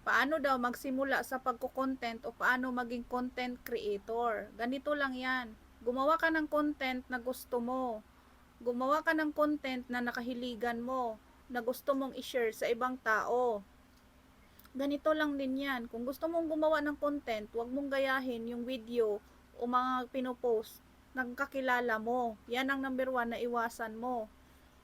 Paano daw magsimula sa pagko-content o paano maging content creator. Ganito lang yan. Gumawa ka ng content na gusto mo. Gumawa ka ng content na nakahiligan mo, na gusto mong i-share sa ibang tao. Ganito lang din yan. Kung gusto mong gumawa ng content, huwag mong gayahin yung video o mga pinopost ng kakilala mo. Yan ang number 1 na iwasan mo.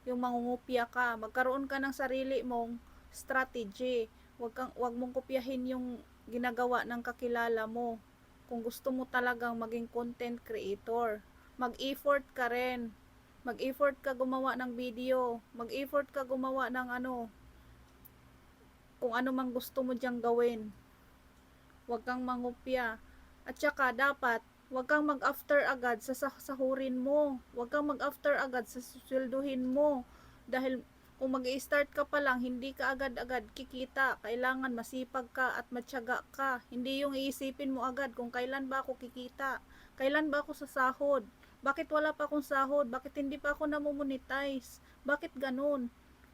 Yung mangungupya ka, magkaroon ka ng sarili mong strategy. Wag mong kopyahin yung ginagawa ng kakilala mo. Kung gusto mo talagang maging content creator, mag-effort ka rin. Mag-effort ka gumawa ng video. Mag-effort ka gumawa ng kung ano mang gusto mo diyang gawin. Huwag kang mangupya. At saka dapat, huwag kang mag-after agad sa sahurin mo. Huwag kang mag-after agad sa suswelduhin mo. Dahil kung mag-i-start ka pa lang, hindi ka agad-agad kikita. Kailangan masipag ka at matyaga ka. Hindi yung iisipin mo agad kung kailan ba ako kikita. Kailan ba ako sasahod? Bakit wala pa akong sahod? Bakit hindi pa ako namomonetize? Bakit ganun?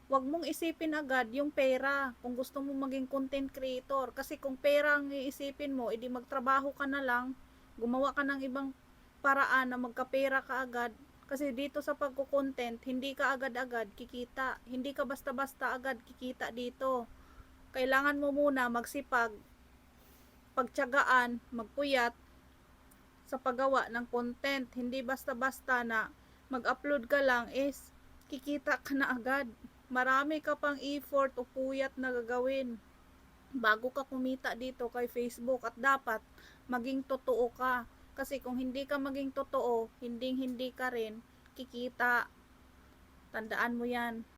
Huwag mong isipin agad yung pera kung gusto mo maging content creator. Kasi kung pera ang iisipin mo, edi magtrabaho ka na lang, gumawa ka ng ibang paraan na magkapera ka agad. Kasi dito sa pagko-content, hindi ka agad-agad kikita. Hindi ka basta-basta agad kikita dito. Kailangan mo muna magsipag, pagtiyagaan, magpuyat sa paggawa ng content. Hindi basta-basta na mag-upload ka lang is kikita ka na agad. Marami ka pang effort o puyat na gagawin bago ka kumita dito kay Facebook, at dapat maging totoo ka. Kasi kung hindi ka maging totoo, hindi ka rin kikita. Tandaan mo yan.